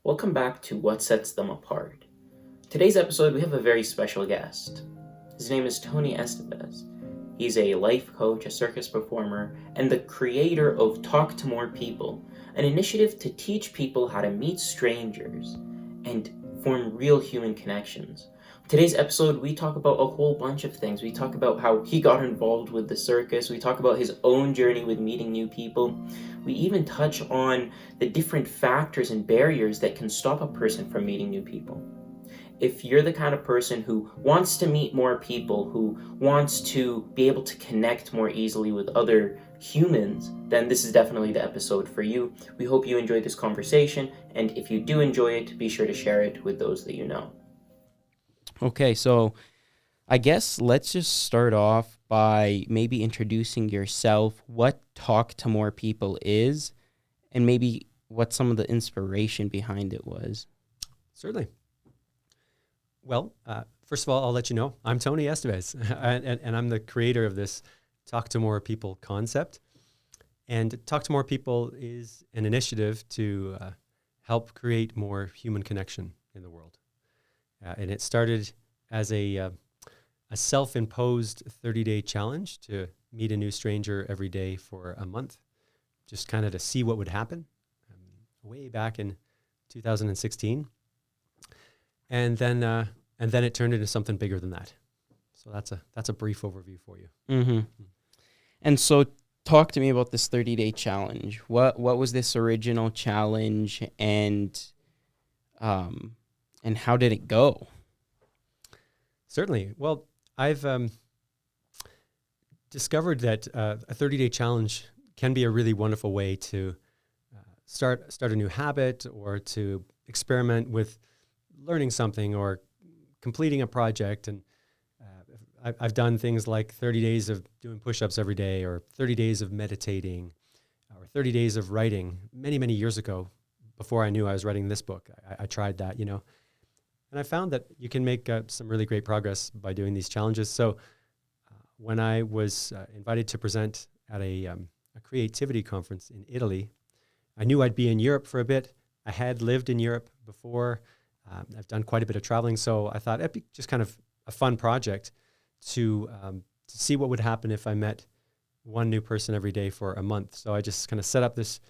Welcome back to What Sets Them Apart. Today's episode, we have a very special guest. His name is Tony Esteves. He's a life coach, a circus performer, and the creator of Talk to More People, an initiative to teach people how to meet strangers and form real human connections. Today's episode, we talk about a whole bunch of things. We talk about how he got involved with the circus. We talk about his own journey with meeting new people. We even touch on the different factors and barriers that can stop a person from meeting new people. If you're the kind of person who wants to meet more people, who wants to be able to connect more easily with other humans, then this is definitely the episode for you. We hope you enjoyed this conversation, and if you do enjoy it, be sure to share it with those that you know. Okay, so I guess let's just start off by maybe introducing yourself, what Talk to More People is, and maybe what some of the inspiration behind it was. Certainly. Well, first of all, I'll let you know, I'm Tony Esteves, and I'm the creator of this Talk to More People concept. And Talk to More People is an initiative to help create more human connection in the world. And it started as a self-imposed 30-day challenge to meet a new stranger every day for a month, just kind of to see what would happen, way back in 2016. And then it turned into something bigger than that. So that's a brief overview for you. Mm-hmm. And so talk to me about this 30-day challenge. What was this original challenge, and how did it go? Certainly. Well, I've discovered that a 30-day challenge can be a really wonderful way to start a new habit, or to experiment with learning something or completing a project. And I've done things like 30 days of doing push-ups every day, or 30 days of meditating, or 30 days of writing. Many, many years ago, before I knew I was writing this book, I tried that, And I found that you can make some really great progress by doing these challenges. So when I was invited to present at a creativity conference in Italy, I knew I'd be in Europe for a bit. I had lived in Europe before. I've done quite a bit of traveling, so I thought it'd be just kind of a fun project to see what would happen if I met one new person every day for a month. So I just kind of set up this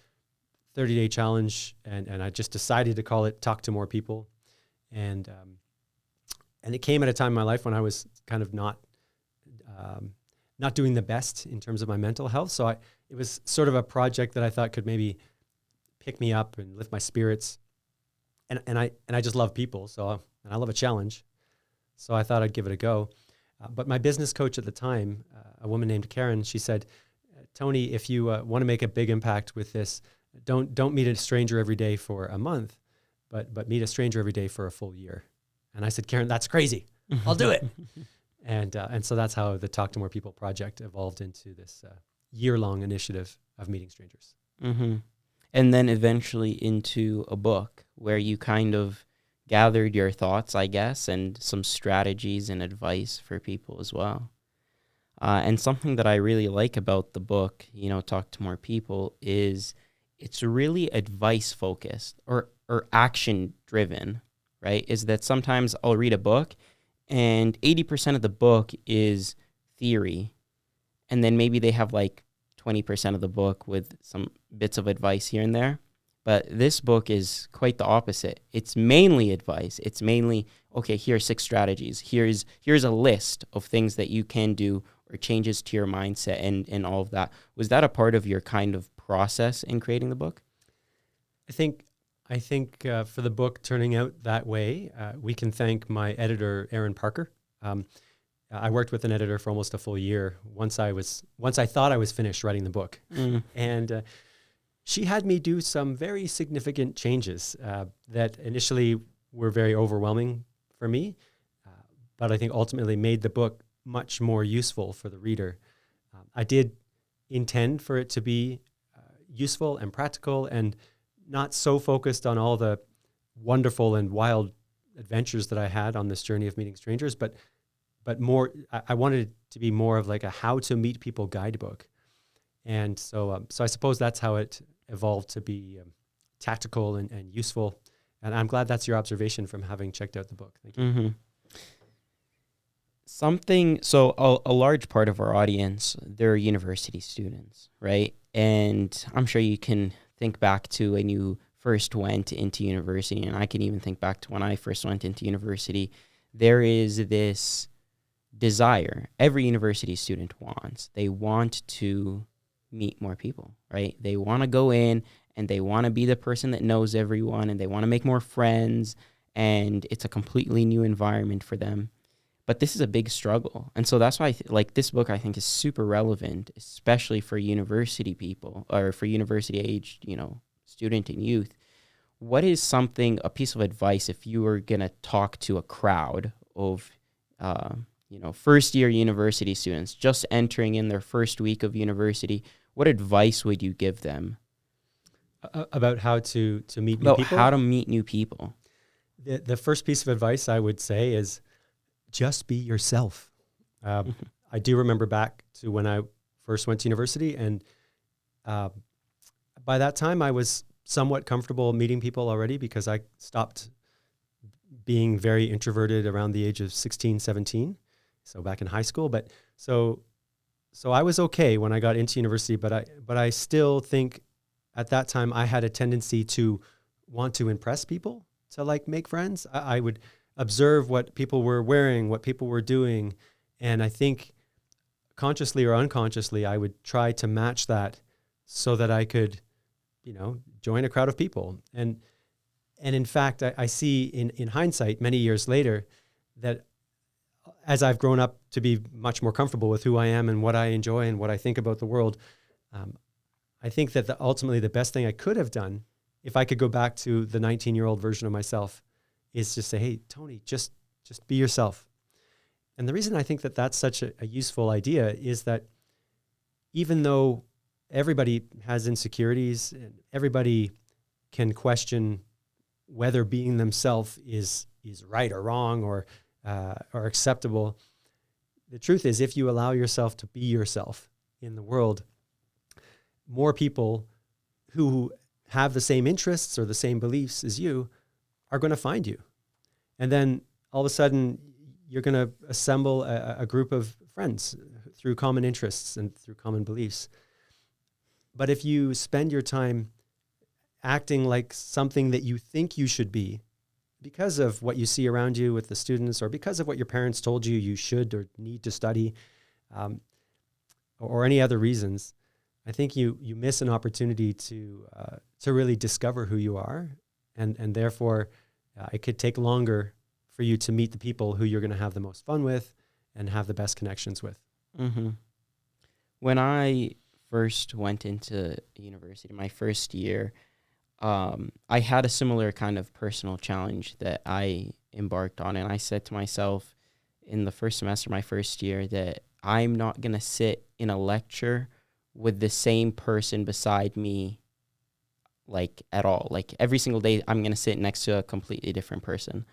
30-day challenge, and I just decided to call it Talk to More People. And it came at a time in my life when I was kind of not doing the best in terms of my mental health. So it was sort of a project that I thought could maybe pick me up and lift my spirits. And I just love people, and I love a challenge. So I thought I'd give it a go. But my business coach at the time, a woman named Karen, she said, Tony, if you want to make a big impact with this, don't meet a stranger every day for a month, but meet a stranger every day for a full year. And I said, Karen, that's crazy. I'll do it. And so that's how the Talk to More People project evolved into this year-long initiative of meeting strangers. Mm-hmm. And then eventually into a book where you kind of gathered your thoughts, I guess, and some strategies and advice for people as well. And something that I really like about the book, Talk to More People, is it's really advice-focused or action-driven, right? Is that sometimes I'll read a book and 80% of the book is theory, and then maybe they have like 20% of the book with some bits of advice here and there. But this book is quite the opposite. It's mainly advice. It's mainly, okay, here are 6 strategies. Here's a list of things that you can do, or changes to your mindset and all of that. Was that a part of your kind of process in creating the book? I think for the book turning out that way, we can thank my editor, Aaron Parker. I worked with an editor for almost a full year once I thought I was finished writing the book. And she had me do some very significant changes that initially were very overwhelming for me, but I think ultimately made the book much more useful for the reader. I did intend for it to be useful and practical, and not so focused on all the wonderful and wild adventures that I had on this journey of meeting strangers, but more, I wanted it to be more of like a how to meet people guidebook. And so I suppose that's how it evolved to be tactical and useful And I'm glad that's your observation from having checked out the book. Thank you. Mm-hmm. A large part of our audience, they're university students, right? And I'm sure you can think back to when you first went into university, and I can even think back to when I first went into university. There is this desire every university student wants. They want to meet more people, right? They want to go in and they want to be the person that knows everyone, and they want to make more friends, and it's a completely new environment for them. But this is a big struggle. And so that's why this book, I think, is super relevant, especially for university people or for university aged, student and youth. What is a piece of advice if you were going to talk to a crowd of, first year university students just entering in their first week of university? What advice would you give them? About how to meet new people? How to meet new people. The first piece of advice I would say is just be yourself. I do remember back to when I first went to university, and by that time I was somewhat comfortable meeting people already because I stopped being very introverted around the age of 16, 17. So back in high school, but so I was okay when I got into university, but I still think at that time I had a tendency to want to impress people, to make friends. I would observe what people were wearing, what people were doing, and I think consciously or unconsciously I would try to match that so that I could, join a crowd of people. And in fact, I see in hindsight, many years later, that as I've grown up to be much more comfortable with who I am and what I enjoy and what I think about the world, I think that ultimately the best thing I could have done, if I could go back to the 19-year-old version of myself, is just say, hey, Tony, just be yourself. And the reason I think that that's such a useful idea is that even though everybody has insecurities and everybody can question whether being themselves is right or wrong or acceptable, the truth is if you allow yourself to be yourself in the world, more people who have the same interests or the same beliefs as you are going to find you. And then all of a sudden, you're going to assemble a group of friends through common interests and through common beliefs. But if you spend your time acting like something that you think you should be because of what you see around you with the students or because of what your parents told you should or need to study, or any other reasons, I think you miss an opportunity to really discover who you are. And therefore, it could take longer for you to meet the people who you're going to have the most fun with and have the best connections with. Mm-hmm. When I first went into university, my first year, I had a similar kind of personal challenge that I embarked on. And I said to myself in the first semester, my first year, that I'm not going to sit in a lecture with the same person beside me, at all. Every single day, I'm going to sit next to a completely different person.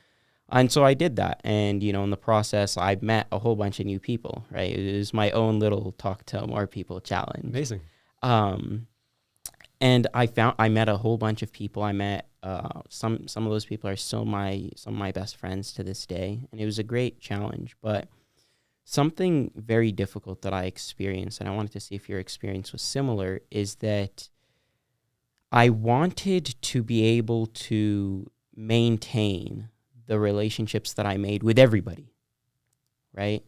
And so I did that. And, in the process, I met a whole bunch of new people, right? It was my own little talk to more people challenge. Amazing. And I met a whole bunch of people. I met some of those people are still some of my best friends to this day. And it was a great challenge. But something very difficult that I experienced, and I wanted to see if your experience was similar, is that I wanted to be able to maintain the relationships that I made with everybody, right?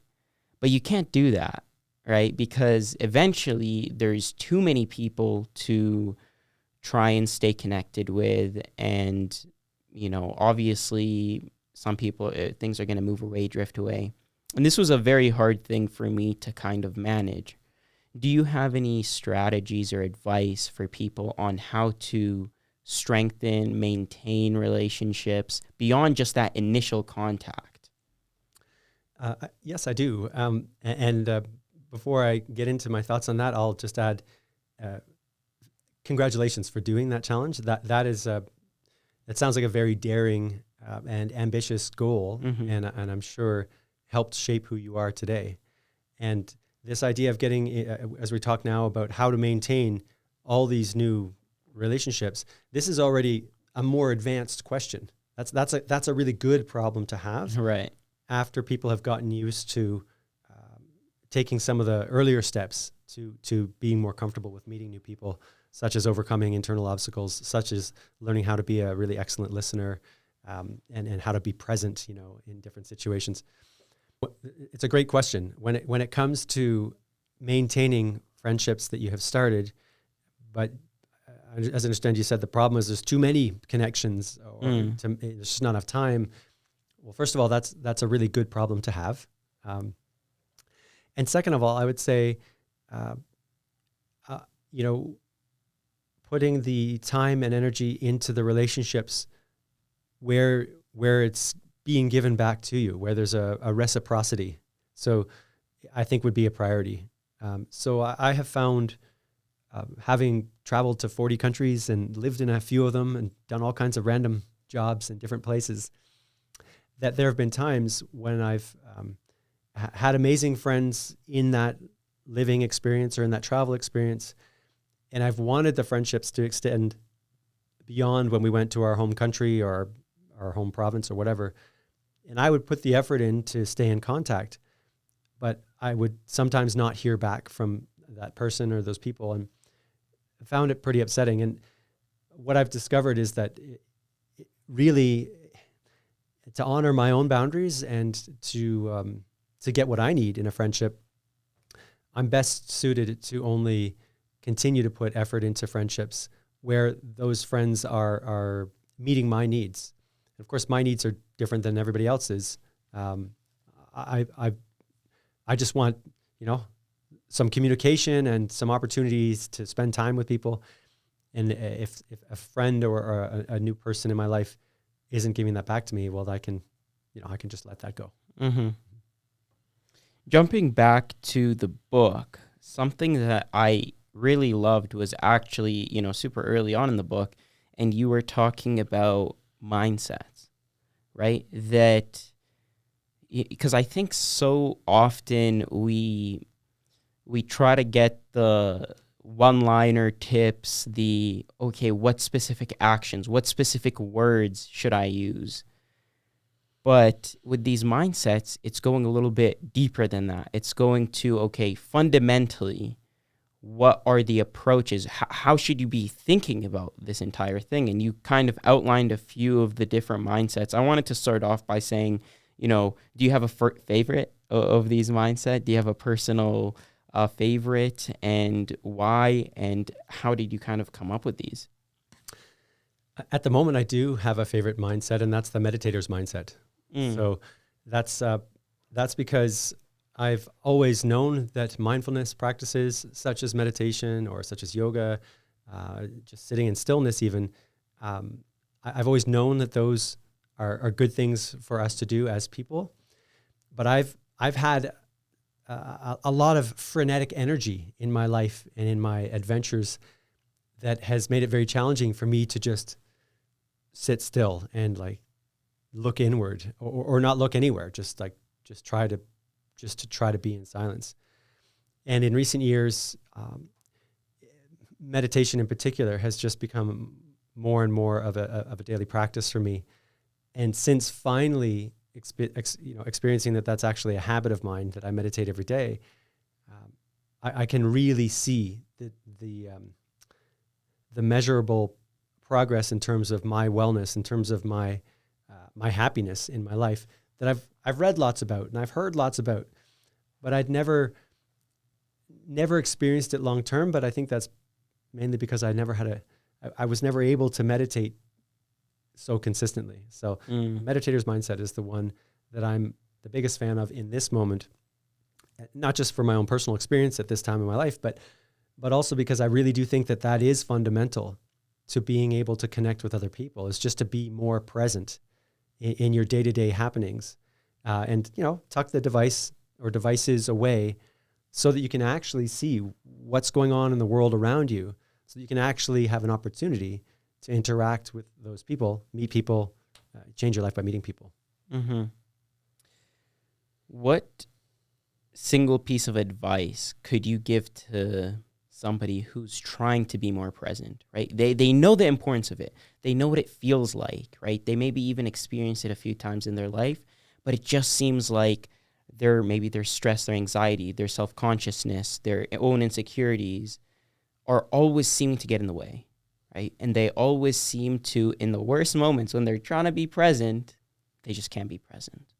But you can't do that, right? Because eventually there's too many people to try and stay connected with. And, obviously some people, things are going to move away, drift away. And this was a very hard thing for me to kind of manage. Do you have any strategies or advice for people on how to strengthen, maintain relationships beyond just that initial contact? Yes, I do. And before I get into my thoughts on that, I'll just add, congratulations for doing that challenge. That sounds like a very daring and ambitious goal, Mm-hmm. and I'm sure helped shape who you are today. And this idea of getting, as we talk now about how to maintain all these new relationships, this is already a more advanced question. That's a really good problem to have Right. after people have gotten used to taking some of the earlier steps to being more comfortable with meeting new people, such as overcoming internal obstacles, such as learning how to be a really excellent listener, and how to be present, in different situations. It's a great question. When it comes to maintaining friendships that you have started, but as I understand, you said the problem is there's too many connections, or there's just not enough time. Well, first of all, that's a really good problem to have. And second of all, I would say, putting the time and energy into the relationships where it's being given back to you, where there's a reciprocity. So I think would be a priority. So I have found, having traveled to 40 countries and lived in a few of them and done all kinds of random jobs in different places, that there have been times when I've had amazing friends in that living experience or in that travel experience. And I've wanted the friendships to extend beyond when we went to our home country or our home province or whatever. And I would put the effort in to stay in contact, but I would sometimes not hear back from that person or those people. And I found it pretty upsetting. And what I've discovered is that really, to honor my own boundaries and to get what I need in a friendship, I'm best suited to only continue to put effort into friendships where those friends are meeting my needs. And of course, my needs are different than everybody else's. I just want, some communication and some opportunities to spend time with people. And if a friend or a new person in my life isn't giving that back to me, well, I can just let that go. Mm-hmm. Jumping back to the book, something that I really loved was actually, super early on in the book, and you were talking about mindsets, right? That, because I think so often we try to get the one-liner tips, what specific actions, what specific words should I use? But with these mindsets, it's going a little bit deeper than that. It's going to, fundamentally, what are the approaches? How should you be thinking about this entire thing? And you kind of outlined a few of the different mindsets. I wanted to start off by saying, do you have a favorite of these mindsets? Do you have a personal favorite, and why? And how did you kind of come up with these? At the moment, I do have a favorite mindset, and that's the meditator's mindset. So that's because I've always known that mindfulness practices such as meditation or such as yoga, just sitting in stillness even, I've always known that those are good things for us to do as people. But I've had a lot of frenetic energy in my life and in my adventures that has made it very challenging for me to just sit still and look inward or not look anywhere, just try to be in silence. And in recent years, meditation in particular has just become more and more of a daily practice for me. And since finally experiencing that that's actually a habit of mine, that I meditate every day, I can really see the measurable progress in terms of my wellness, in terms of my happiness in my life that I've read lots about and I've heard lots about, but I'd never experienced it long term. But I think that's mainly because I was never able to meditate so consistently. So meditator's mindset is the one that I'm the biggest fan of in this moment, not just for my own personal experience at this time in my life, but also because I really do think that is fundamental to being able to connect with other people, is just to be more present in your day-to-day happenings, and tuck the device or devices away so that you can actually see what's going on in the world around you, so that you can actually have an opportunity to interact with those people, meet people, change your life by meeting people. Mm-hmm. What single piece of advice could you give to somebody who's trying to be more present, right? They know the importance of it. They know what it feels like, right? They maybe even experienced it a few times in their life, but it just seems like their stress, their anxiety, their self-consciousness, their own insecurities are always seeming to get in the way, right? And they always seem to, in the worst moments when they're trying to be present, they just can't be present.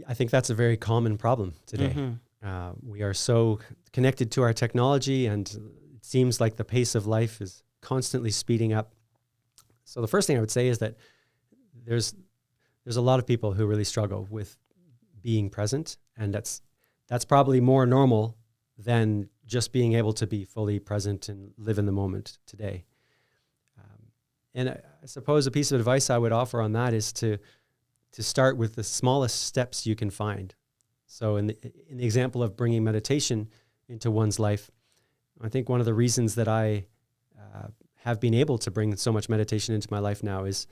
I think that's a very common problem today. We are so connected to our technology, and it seems like the pace of life is constantly speeding up. So the first thing I would say is that there's a lot of people who really struggle with being present, and that's probably more normal than just being able to be fully present and live in the moment today. And I suppose a piece of advice I would offer on that is to start with the smallest steps you can find. So in the example of bringing meditation into one's life, I think one of the reasons that I have been able to bring so much meditation into my life now is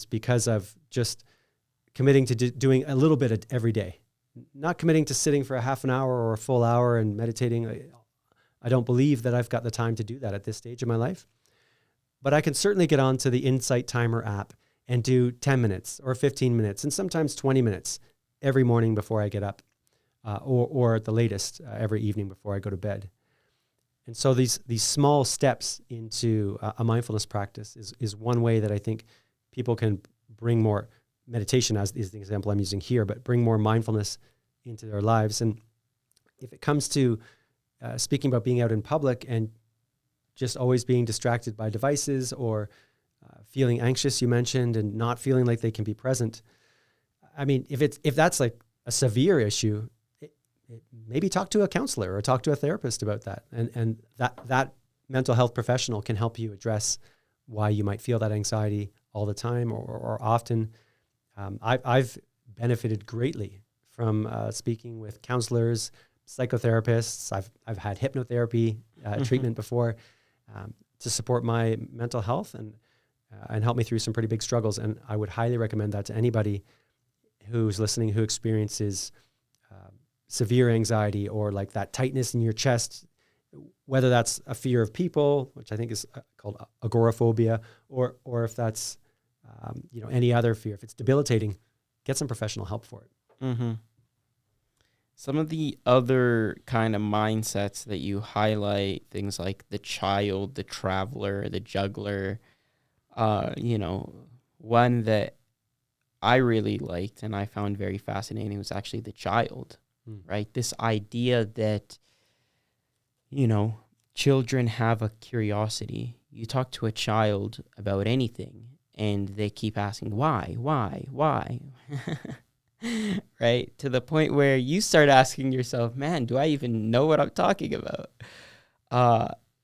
because of just committing to doing a little bit every day. Not committing to sitting for a half an hour or a full hour and meditating. I don't believe that I've got the time to do that at this stage of my life. But I can certainly get onto the Insight Timer app and do 10 minutes or 15 minutes and sometimes 20 minutes every morning before I get up, or at the latest every evening before I go to bed. And so these small steps into a mindfulness practice is one way that I think people can bring more meditation, as is the example I'm using here, but bring more mindfulness into their lives. And if it comes to speaking about being out in public and just always being distracted by devices or feeling anxious, you mentioned, and not feeling like they can be present. I mean, if that's like a severe issue, maybe talk to a counselor or talk to a therapist about that. And that mental health professional can help you address why you might feel that anxiety all the time or often. I've benefited greatly from speaking with counselors, psychotherapists. I've had hypnotherapy treatment before to support my mental health and help me through some pretty big struggles. And I would highly recommend that to anybody who's listening who experiences severe anxiety or like that tightness in your chest, whether that's a fear of people, which I think is called agoraphobia, or if that's any other fear. If it's debilitating, get some professional help for it. Mm-hmm. Some of the other kind of mindsets that you highlight, things like the child, the traveler, the juggler, one that I really liked and I found very fascinating was actually the child, right? This idea that, children have a curiosity. You talk to a child about anything and they keep asking, why? Right? To the point where you start asking yourself, man, do I even know what I'm talking about?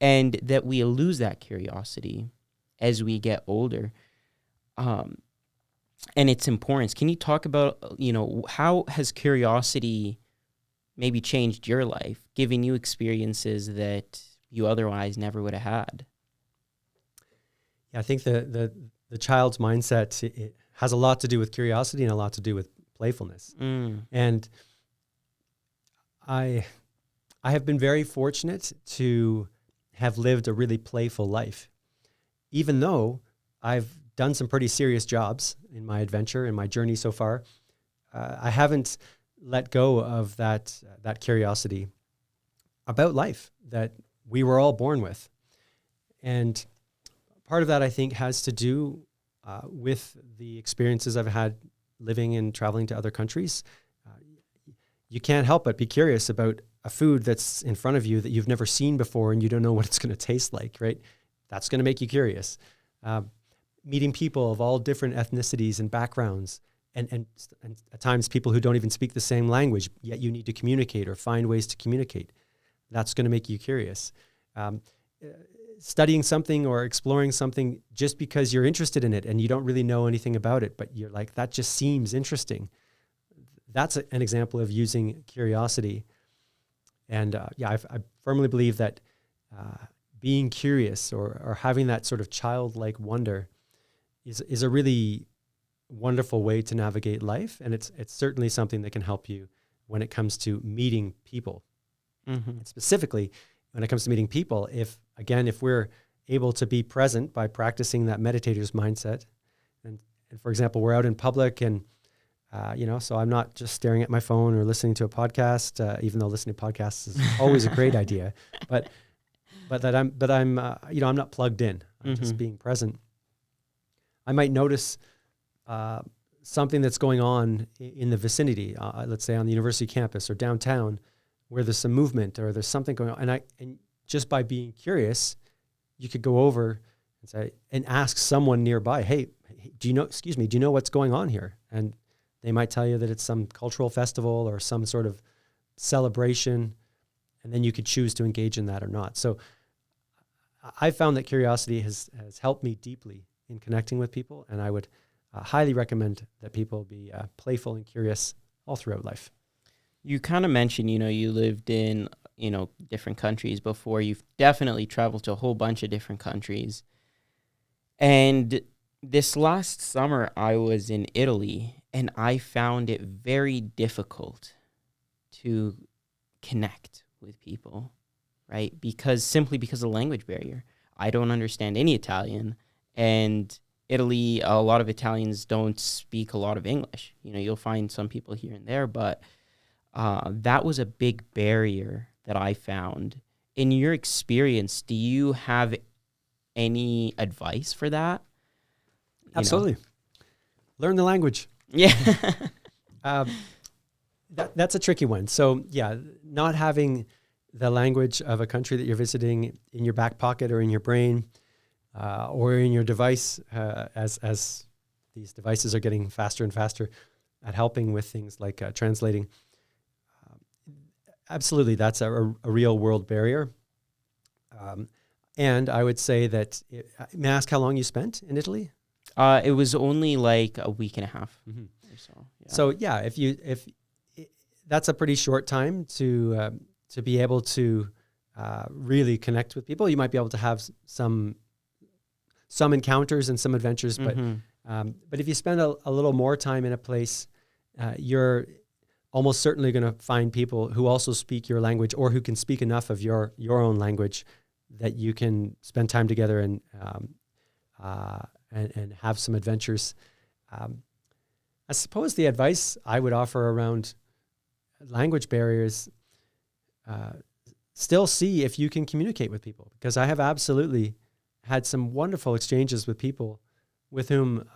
And that we lose that curiosity as we get older. And its importance. Can you talk about, how has curiosity maybe changed your life, giving you experiences that you otherwise never would have had? Yeah, I think the child's mindset, it has a lot to do with curiosity and a lot to do with playfulness. And I have been very fortunate to have lived a really playful life, even though I've done some pretty serious jobs in my adventure, in my journey so far. I haven't let go of that curiosity about life that we were all born with. And part of that, I think, has to do with the experiences I've had living and traveling to other countries. You can't help but be curious about a food that's in front of you that you've never seen before and you don't know what it's going to taste like, right? That's going to make you curious. Meeting people of all different ethnicities and backgrounds, and at times people who don't even speak the same language, yet you need to communicate or find ways to communicate. That's going to make you curious. Studying something or exploring something just because you're interested in it and you don't really know anything about it, but you're like, that just seems interesting. That's an example of using curiosity. And I firmly believe that being curious or having that sort of childlike wonder is a really wonderful way to navigate life. And it's certainly something that can help you when it comes to meeting people. Mm-hmm. And specifically, when it comes to meeting people, if we're able to be present by practicing that meditator's mindset, and for example, we're out in public and, so I'm not just staring at my phone or listening to a podcast, even though listening to podcasts is always a great idea, but I'm not plugged in. I'm just being present. I might notice something that's going on in the vicinity, let's say on the university campus or downtown, where there's some movement or there's something going on. And just by being curious, you could go over and say, and ask someone nearby, hey, do you know what's going on here? And they might tell you that it's some cultural festival or some sort of celebration. And then you could choose to engage in that or not. So I found that curiosity has helped me deeply in connecting with people. And I would highly recommend that people be playful and curious all throughout life. You kind of mentioned, you lived in, different countries before. You've definitely traveled to a whole bunch of different countries. And this last summer, I was in Italy, and I found it very difficult to connect with people, right? Simply because of the language barrier. I don't understand any Italian, and Italy, a lot of Italians don't speak a lot of English. You'll find some people here and there, but that was a big barrier that I found. In your experience, do you have any advice for that? Absolutely. Learn the language. Yeah. That's a tricky one. So yeah, not having the language of a country that you're visiting in your back pocket or in your brain, or in your device, as these devices are getting faster and faster at helping with things like translating. Absolutely, that's a real world barrier. And I would say that, may I ask how long you spent in Italy? It was only like a week and a half. Mm-hmm. Or so. Yeah. So yeah, if that's a pretty short time to be able to really connect with people. You might be able to have some encounters and some adventures, but if you spend a little more time in a place, you're almost certainly going to find people who also speak your language or who can speak enough of your own language that you can spend time together and have some adventures. I suppose the advice I would offer around language barriers, still see if you can communicate with people, because I have absolutely had some wonderful exchanges with people with whom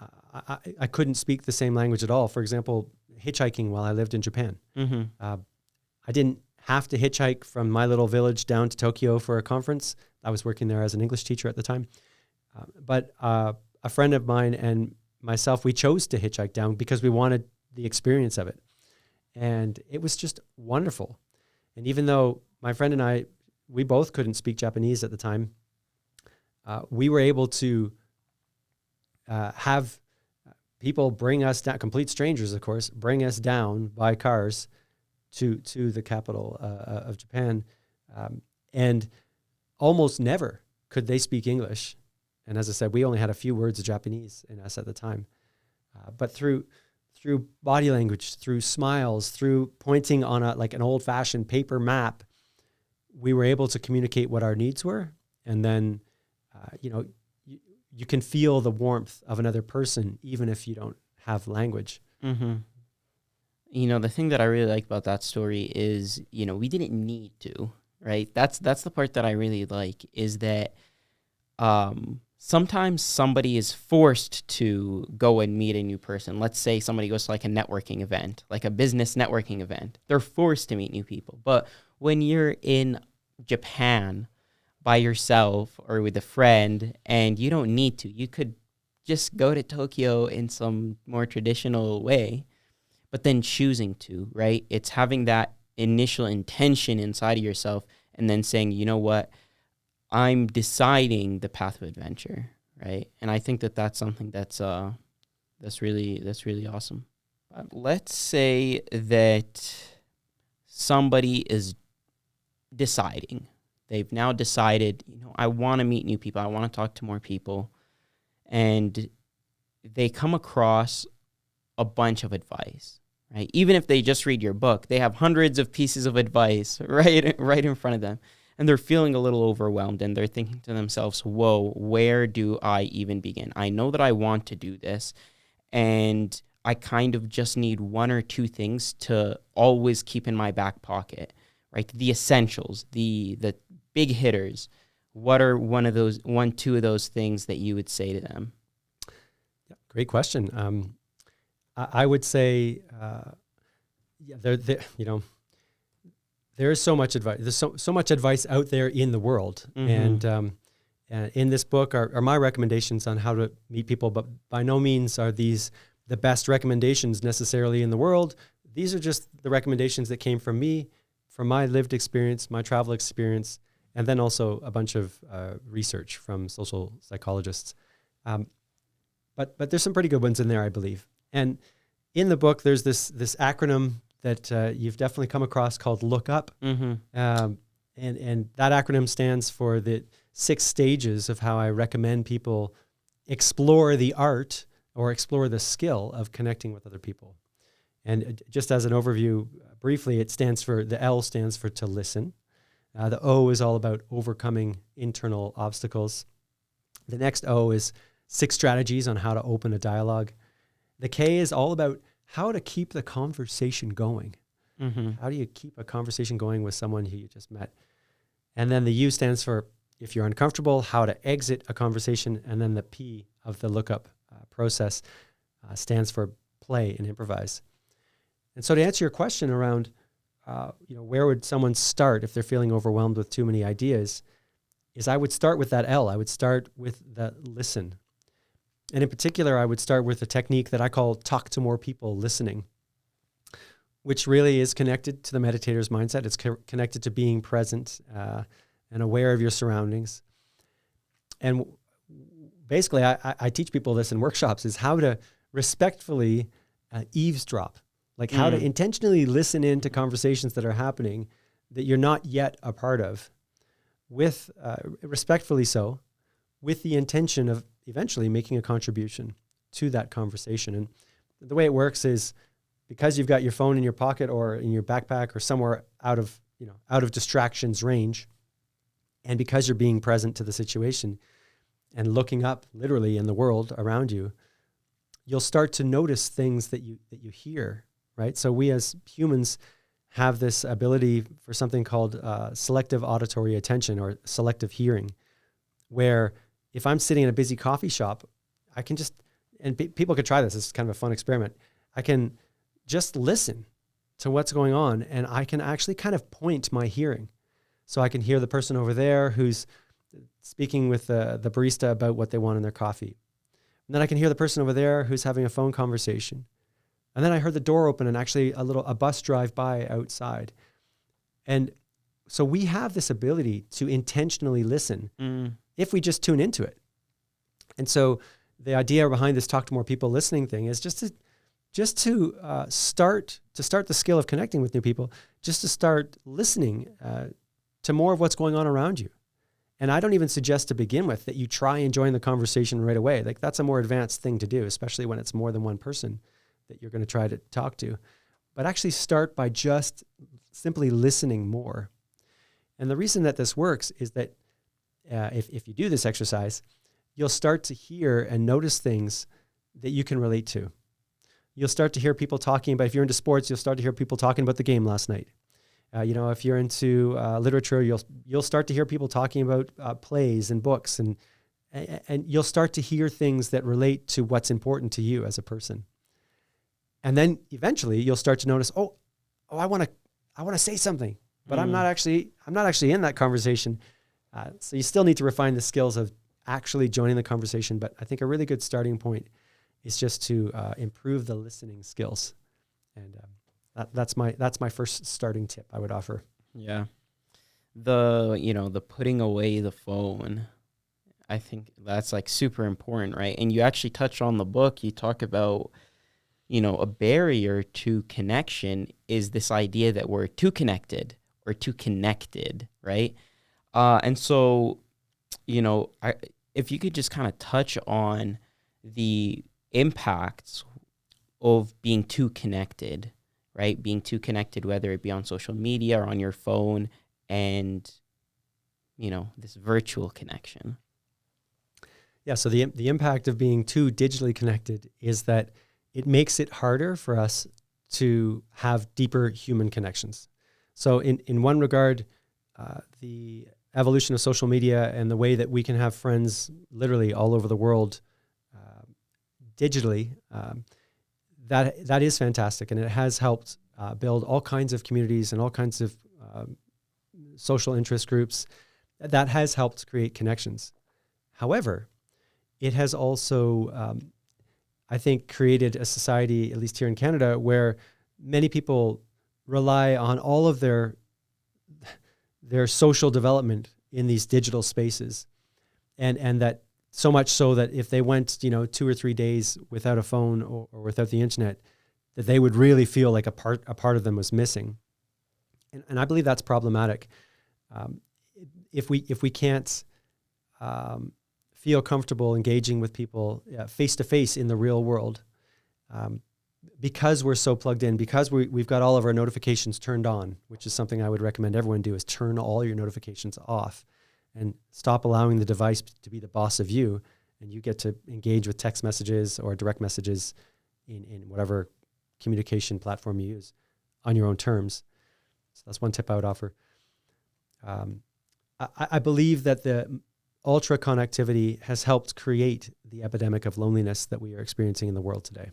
I couldn't speak the same language at all. For example, hitchhiking while I lived in Japan. I didn't have to hitchhike from my little village down to Tokyo for a conference. I was working there as an English teacher at the time. But a friend of mine and myself, we chose to hitchhike down because we wanted the experience of it. And it was just wonderful. And even though my friend and I, we both couldn't speak Japanese at the time, we were able to have people bring us down, complete strangers, of course, bring us down by cars to the capital of Japan. And almost never could they speak English. And as I said, we only had a few words of Japanese in us at the time. But through body language, through smiles, through pointing on an old-fashioned paper map, we were able to communicate what our needs were. And then, you can feel the warmth of another person, even if you don't have language. Mm-hmm. The thing that I really like about that story is, we didn't need to, right? That's the part that I really like, is that sometimes somebody is forced to go and meet a new person. Let's say somebody goes to a networking event, like a business networking event. They're forced to meet new people. But when you're in Japan by yourself or with a friend and you don't need to, you could just go to Tokyo in some more traditional way, but then choosing to, right? It's having that initial intention inside of yourself and then saying, you know what? I'm deciding the path of adventure, right? And I think that that's something that's really awesome. Let's say that somebody is deciding. They've now decided, I want to meet new people. I want to talk to more people. And they come across a bunch of advice, right? Even if they just read your book, they have hundreds of pieces of advice right in front of them. and they're feeling a little overwhelmed, and they're thinking to themselves, whoa, where do I even begin? I know that I want to do this, and I kind of just need one or two things to always keep in my back pocket, right? The essentials, the big hitters. What are two of those things that you would say to them? Yeah, great question. I would say, there is so much advice. There's so much advice out there in the world, and in this book are my recommendations on how to meet people. But by no means are these the best recommendations necessarily in the world. These are just the recommendations that came from me, from my lived experience, my travel experience, and then also a bunch of research from social psychologists. But there's some pretty good ones in there, I believe. And in the book, there's this acronym that you've definitely come across called Look Up. And that acronym stands for the 6 stages of how I recommend people explore the art or explore the skill of connecting with other people. And just as an overview, briefly, the L stands for to listen. The O is all about overcoming internal obstacles. The next O is 6 strategies on how to open a dialogue. The K is all about how to keep the conversation going. How do you keep a conversation going with someone who you just met? And then the U stands for, if you're uncomfortable, how to exit a conversation. And then the P of the lookup process stands for play and improvise. And so to answer your question around, where would someone start if they're feeling overwhelmed with too many ideas, is I would start with that L. I would start with the listen. And in particular, I would start with a technique that I call talk to more people listening, which really is connected to the meditator's mindset. It's connected to being present and aware of your surroundings. And basically, I teach people this in workshops, is how to respectfully eavesdrop, like how to intentionally listen in to conversations that are happening that you're not yet a part of, with respectfully so, with the intention of eventually making a contribution to that conversation. And the way it works is, because you've got your phone in your pocket or in your backpack or somewhere out of distractions range, and because you're being present to the situation and looking up literally in the world around you, you'll start to notice things that you hear, right? So we as humans have this ability for something called selective auditory attention, or selective hearing, where if I'm sitting in a busy coffee shop, I can just, and people could try this, it's kind of a fun experiment, I can just listen to what's going on, and I can actually kind of point my hearing. So I can hear the person over there who's speaking with the barista about what they want in their coffee. And then I can hear the person over there who's having a phone conversation. And then I heard the door open and actually a bus drive by outside. And so we have this ability to intentionally listen if we just tune into it. And so the idea behind this talk to more people listening thing is just to start the skill of connecting with new people, just to start listening to more of what's going on around you. And I don't even suggest to begin with that you try and join the conversation right away. Like, that's a more advanced thing to do, especially when it's more than one person that you're going to try to talk to. But actually start by just simply listening more. And the reason that this works is that if you do this exercise, you'll start to hear and notice things that you can relate to. You'll start to hear people talking about, if you're into sports, you'll start to hear people talking about the game last night. If you're into literature, you'll start to hear people talking about plays and books, and you'll start to hear things that relate to what's important to you as a person. And then eventually you'll start to notice, I want to say something, but I'm not actually in that conversation. So you still need to refine the skills of actually joining the conversation. But I think a really good starting point is just to improve the listening skills. And that's my first starting tip I would offer. Yeah. The putting away the phone, I think that's like super important, right? And you actually touch on the book, you talk about, a barrier to connection is this idea that we're too connected or too connected, right? And so, if you could just kind of touch on the impacts of being too connected, right? Being too connected, whether it be on social media or on your phone, and this virtual connection. Yeah, so the impact of being too digitally connected is that it makes it harder for us to have deeper human connections. So in one regard, the evolution of social media and the way that we can have friends literally all over the world digitally, that is fantastic, and it has helped build all kinds of communities and all kinds of social interest groups. That has helped create connections. However, it has also, I think, created a society, at least here in Canada, where many people rely on all of their social development in these digital spaces, and that so much so that if they went 2 or 3 days without a phone or without the internet, that they would really feel like a part of them was missing, and I believe that's problematic. If we can't feel comfortable engaging with people face to face in the real world, because we're so plugged in, because we've got all of our notifications turned on, which is something I would recommend everyone do, is turn all your notifications off and stop allowing the device to be the boss of you, and you get to engage with text messages or direct messages in whatever communication platform you use on your own terms. So that's one tip I would offer. I believe that the ultra connectivity has helped create the epidemic of loneliness that we are experiencing in the world today.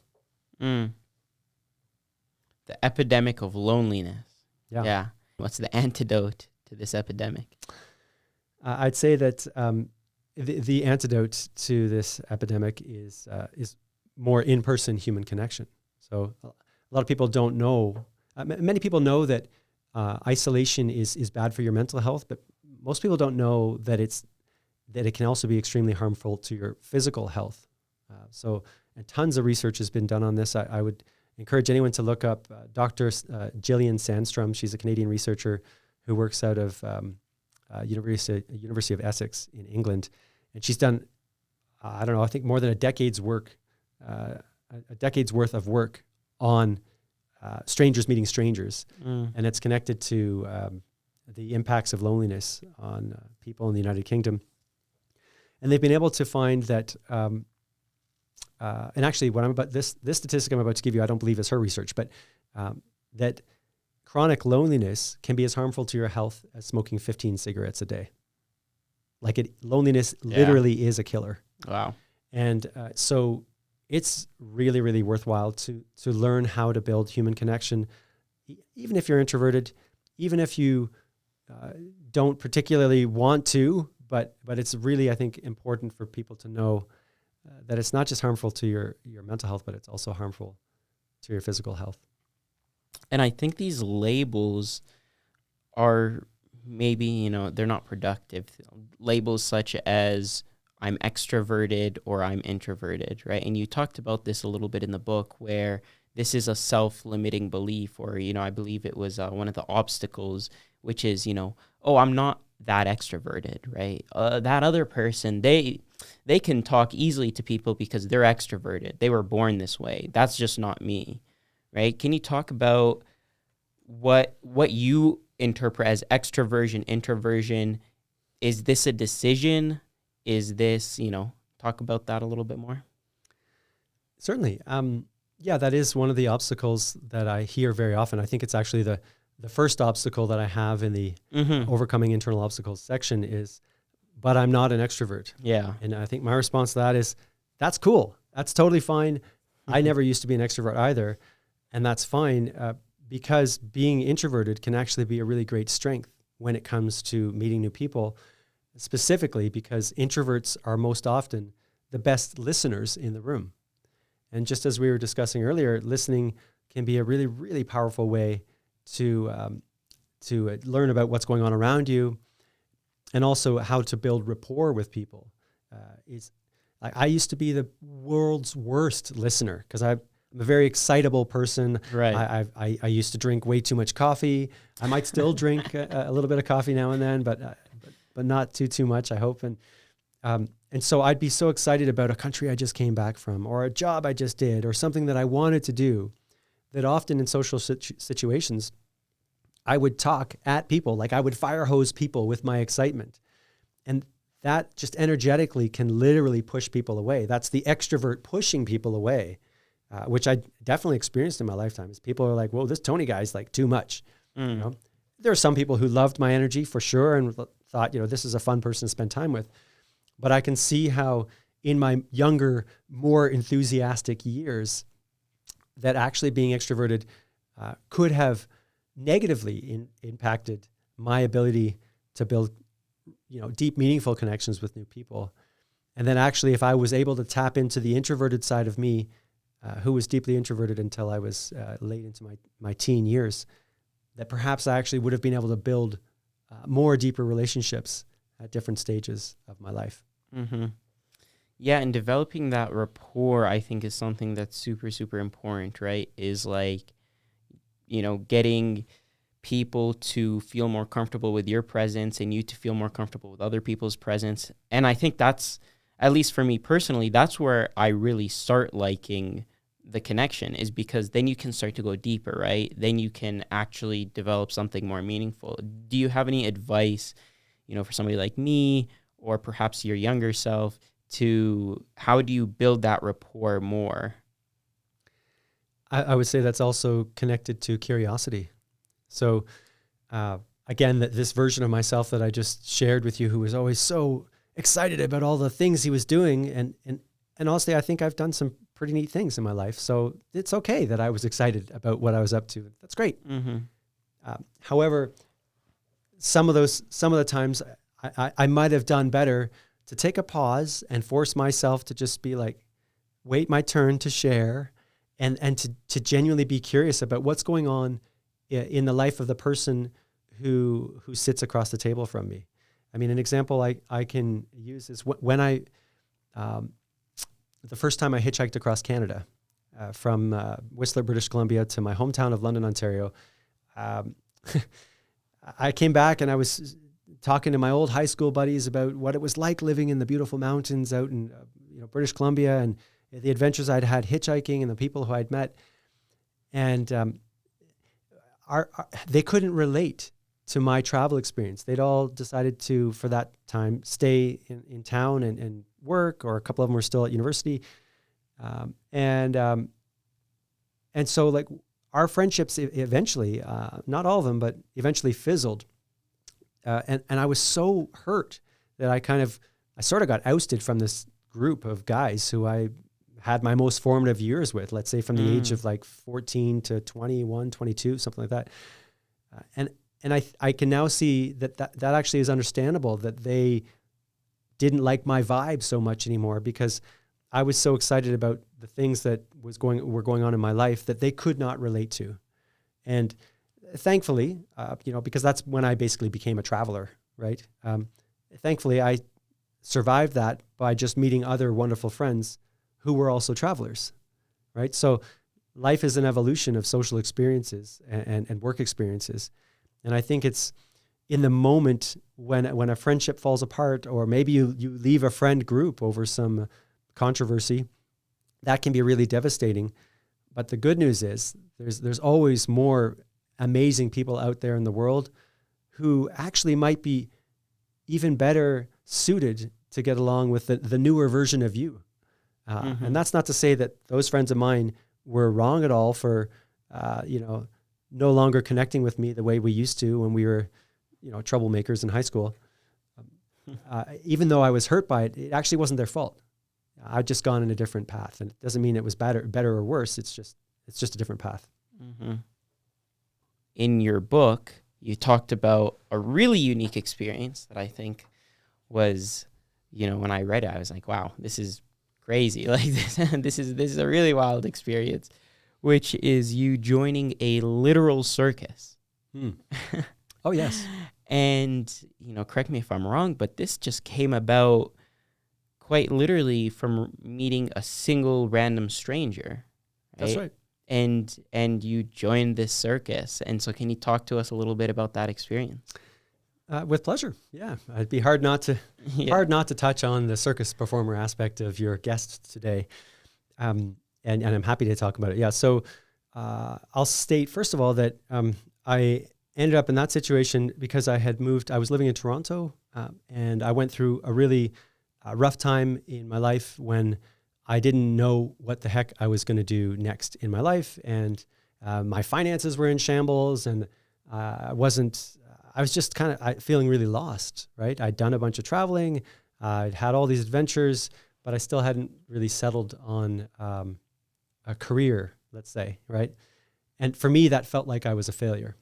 The epidemic of loneliness. Yeah. What's the antidote to this epidemic? I'd say that the antidote to this epidemic is more in-person human connection. So a lot of people don't know. Many people know that isolation is bad for your mental health, but most people don't know that it can also be extremely harmful to your physical health. And tons of research has been done on this. I would encourage anyone to look up Dr. Gillian Sandstrom. She's a Canadian researcher who works out of University of Essex in England. And she's done, I think more than a decade's worth of work on strangers meeting strangers. And it's connected to the impacts of loneliness on people in the United Kingdom. And they've been able to find that, and actually, this statistic I'm about to give you, I don't believe is her research, but that chronic loneliness can be as harmful to your health as smoking 15 cigarettes a day. Loneliness literally is a killer. Wow. And so it's really, really worthwhile to learn how to build human connection, even if you're introverted, even if you don't particularly want to, but it's really, I think, important for people to know that it's not just harmful to your mental health, but it's also harmful to your physical health. And I think these labels are maybe, they're not productive. Labels such as I'm extroverted or I'm introverted, right? And you talked about this a little bit in the book, where this is a self-limiting belief, or, I believe it was one of the obstacles, which is, I'm not that extroverted, right? That other person, they can talk easily to people because they're extroverted. They were born this way. That's just not me, right? Can you talk about what you interpret as extroversion, introversion? Is this a decision? Is this, talk about that a little bit more? Certainly. That is one of the obstacles that I hear very often. I think it's actually the first obstacle that I have in the overcoming internal obstacles section is, but I'm not an extrovert. Yeah. And I think my response to that is, that's cool. That's totally fine. I never used to be an extrovert either. And that's fine because being introverted can actually be a really great strength when it comes to meeting new people, specifically because introverts are most often the best listeners in the room. And just as we were discussing earlier, listening can be a really, really powerful way to learn about what's going on around you, and also how to build rapport with people. I used to be the world's worst listener because I'm a very excitable person. Right. I used to drink way too much coffee. I might still drink a little bit of coffee now and then, but not too much, I hope. And so I'd be so excited about a country I just came back from, or a job I just did, or something that I wanted to do, that often in social situations, I would talk at people, like I would fire hose people with my excitement. And that just energetically can literally push people away. That's the extrovert pushing people away, which I definitely experienced in my lifetime. Is people are like, whoa, this Tony guy's like too much. You know, there are some people who loved my energy for sure and thought, this is a fun person to spend time with. But I can see how in my younger, more enthusiastic years, that actually being extroverted could have negatively impacted my ability to build, deep, meaningful connections with new people. And then actually, if I was able to tap into the introverted side of me, who was deeply introverted until I was late into my teen years, that perhaps I actually would have been able to build more deeper relationships at different stages of my life. Mm-hmm. Yeah, and developing that rapport, I think, is something that's super, super important, right? Is like, getting people to feel more comfortable with your presence and you to feel more comfortable with other people's presence. And I think that's, at least for me personally, that's where I really start liking the connection, is because then you can start to go deeper, right? Then you can actually develop something more meaningful. Do you have any advice, for somebody like me or perhaps your younger self, to how do you build that rapport more? I would say that's also connected to curiosity. So again, this version of myself that I just shared with you, who was always so excited about all the things he was doing. And honestly, I think I've done some pretty neat things in my life. So it's okay that I was excited about what I was up to. That's great. Mm-hmm. However, some of the times I might have done better to take a pause and force myself to just be like, wait my turn to share and to genuinely be curious about what's going on in the life of the person who sits across the table from me. I mean, an example I can use is when the first time I hitchhiked across Canada from Whistler, British Columbia to my hometown of London, Ontario. I came back and I was talking to my old high school buddies about what it was like living in the beautiful mountains out in British Columbia, and the adventures I'd had hitchhiking and the people who I'd met. And they couldn't relate to my travel experience. They'd all decided to, for that time, stay in town and work, or a couple of them were still at university. And so like our friendships eventually, not all of them, but eventually fizzled. And I was so hurt that I sort of got ousted from this group of guys who I had my most formative years with, let's say from the age of like 14 to 21, 22, something like that. And I can now see that actually is understandable, that they didn't like my vibe so much anymore, because I was so excited about the things that were going on in my life that they could not relate to. And thankfully, because that's when I basically became a traveler, right? Thankfully, I survived that by just meeting other wonderful friends who were also travelers, right? So life is an evolution of social experiences and work experiences. And I think it's in the moment when a friendship falls apart, or maybe you leave a friend group over some controversy, that can be really devastating. But the good news is there's always more amazing people out there in the world who actually might be even better suited to get along with the newer version of you. And that's not to say that those friends of mine were wrong at all for, no longer connecting with me the way we used to when we were, troublemakers in high school. Even though I was hurt by it, it actually wasn't their fault. I'd just gone in a different path, and it doesn't mean it was better or worse. It's just a different path. Mm-hmm. In your book, you talked about a really unique experience that I think was, when I read it, I was like, wow, this is crazy. Like this is a really wild experience, which is you joining a literal circus. Oh, yes. And, correct me if I'm wrong, but this just came about quite literally from meeting a single random stranger. Right? That's right. And you joined this circus. And so can you talk to us a little bit about that experience? With pleasure. Yeah. It'd be hard not to touch on the circus performer aspect of your guest today. And I'm happy to talk about it. Yeah. So I'll state, first of all, that I ended up in that situation because I had moved. I was living in Toronto, and I went through a really rough time in my life when I didn't know what the heck I was going to do next in my life, and my finances were in shambles, and I was just kind of feeling really lost, right? I'd done a bunch of traveling, I'd had all these adventures, but I still hadn't really settled on a career, let's say, right? And for me, that felt like I was a failure.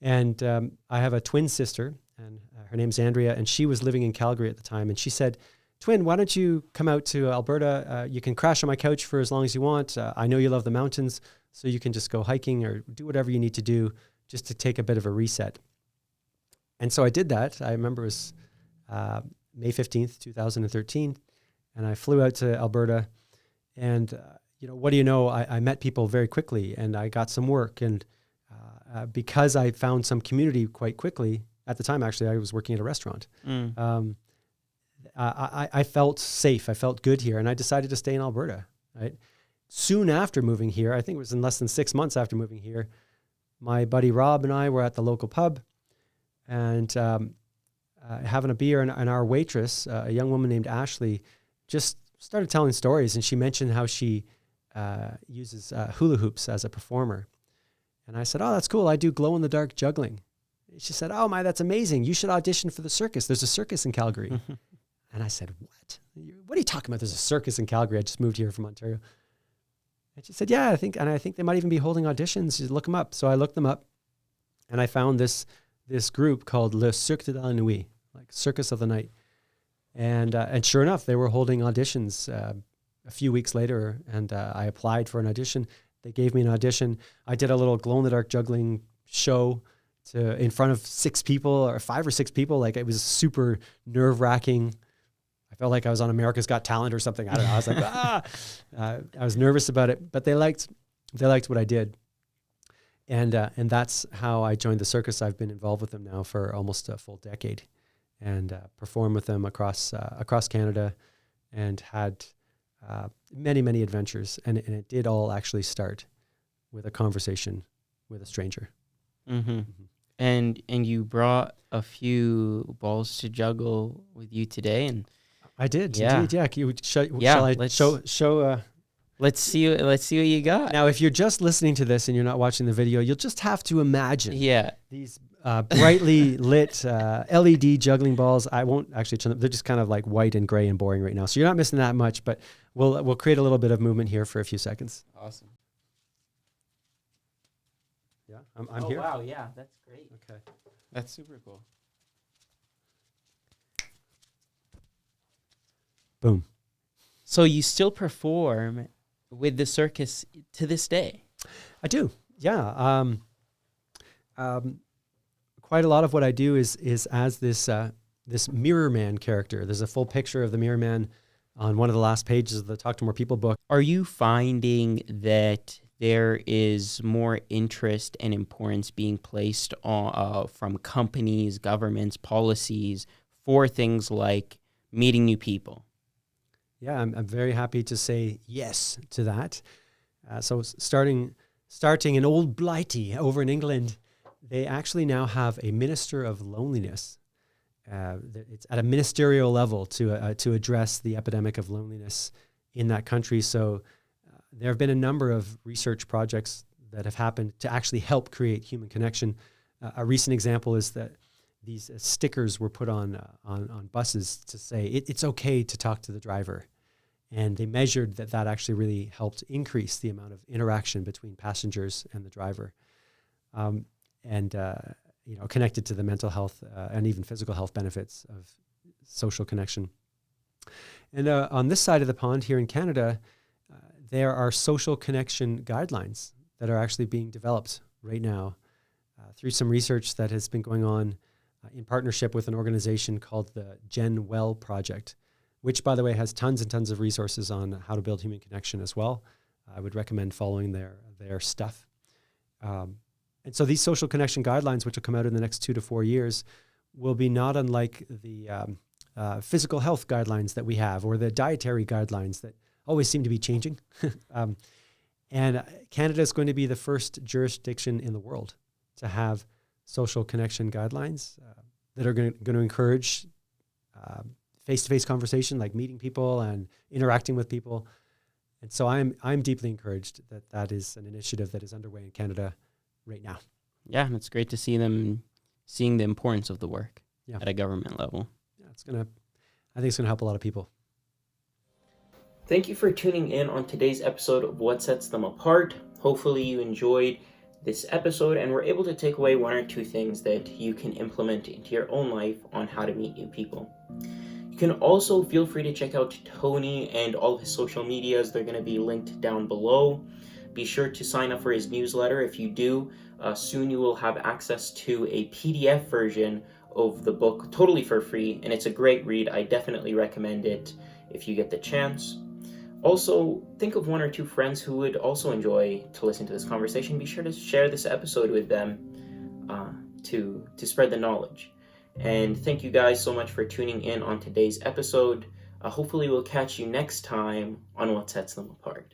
And I have a twin sister, and her name's Andrea, and she was living in Calgary at the time. And she said, "Twin, why don't you come out to Alberta? You can crash on my couch for as long as you want. I know you love the mountains, so you can just go hiking or do whatever you need to do just to take a bit of a reset." And so I did that. I remember it was May 15th, 2013, and I flew out to Alberta. And, what do you know? I met people very quickly, and I got some work. And because I found some community quite quickly, at the time, actually, I was working at a restaurant. I felt safe. I felt good here, and I decided to stay in Alberta, right? Soon after moving here, I think it was in less than 6 months after moving here, my buddy Rob and I were at the local pub and having a beer, and our waitress, a young woman named Ashley, just started telling stories, and she mentioned how she uses hula hoops as a performer. And I said, "Oh, that's cool. I do glow-in-the-dark juggling." She said, "Oh, that's amazing. You should audition for the circus. There's a circus in Calgary." And I said, "What? What are you talking about? There's a circus in Calgary. I just moved here from Ontario." And she said, "Yeah, I think they might even be holding auditions. You look them up." So I looked them up, and I found this group called Le Cirque de la Nuit, like Circus of the Night. And sure enough, they were holding auditions a few weeks later, and I applied for an audition. They gave me an audition. I did a little glow-in-the-dark juggling show in front of 6 people or 5 or 6 people. Like, it was super nerve-wracking. I felt like I was on America's Got Talent or something. I don't know. I was like, I was nervous about it, but they liked what I did. And that's how I joined the circus. I've been involved with them now for almost a full decade, and performed with them across Canada, and had many, many adventures. And it did all actually start with a conversation with a stranger. Mm-hmm. Mm-hmm. And you brought a few balls to juggle with you today, and I did, yeah. indeed. Yeah. Yeah, Shall I show? let's see what you got. Now, if you're just listening to this and you're not watching the video, you'll just have to imagine these brightly lit LED juggling balls. I won't actually turn them. They're just kind of like white and gray and boring right now. So you're not missing that much, but we'll create a little bit of movement here for a few seconds. Awesome. Yeah, I'm here. Oh, wow. Yeah, that's great. Okay. That's super cool. Boom. So you still perform with the circus to this day? I do. Yeah. Quite a lot of what I do is as this Mirror Man character. There's a full picture of the Mirror Man on one of the last pages of the Talk to More People book. Are you finding that there is more interest and importance being placed on from companies, governments, policies for things like meeting new people? Yeah, I'm very happy to say yes to that. So starting in Old Blighty over in England, they actually now have a minister of loneliness. It's at a ministerial level to address the epidemic of loneliness in that country. So there have been a number of research projects that have happened to actually help create human connection. A recent example is that these stickers were put on buses to say it's okay to talk to the driver, and they measured that actually really helped increase the amount of interaction between passengers and the driver, connected to the mental health and even physical health benefits of social connection. And on this side of the pond here in Canada, there are social connection guidelines that are actually being developed right now through some research that has been going on in partnership with an organization called the Gen Well Project, which, by the way, has tons and tons of resources on how to build human connection as well. I would recommend following their stuff. And so these social connection guidelines, which will come out in the next 2 to 4 years, will be not unlike the physical health guidelines that we have, or the dietary guidelines that always seem to be changing. And Canada is going to be the first jurisdiction in the world to have social connection guidelines that are going to encourage face-to-face conversation, like meeting people and interacting with people. And so I'm deeply encouraged that that is an initiative that is underway in Canada right now. Yeah, and it's great to see them seeing the importance of the work at a government level. Yeah, I think it's gonna help a lot of people. Thank you for tuning in on today's episode of What Sets Them Apart. Hopefully you enjoyed this episode and were able to take away one or two things that you can implement into your own life on how to meet new people. You can also feel free to check out Tony and all of his social medias. They're going to be linked down below. Be sure to sign up for his newsletter. If you do, soon you will have access to a PDF version of the book totally for free, and it's a great read. I definitely recommend it if you get the chance. Also, think of one or two friends who would also enjoy to listen to this conversation. Be sure to share this episode with them to spread the knowledge. And thank you guys so much for tuning in on today's episode. Hopefully we'll catch you next time on What Sets Them Apart.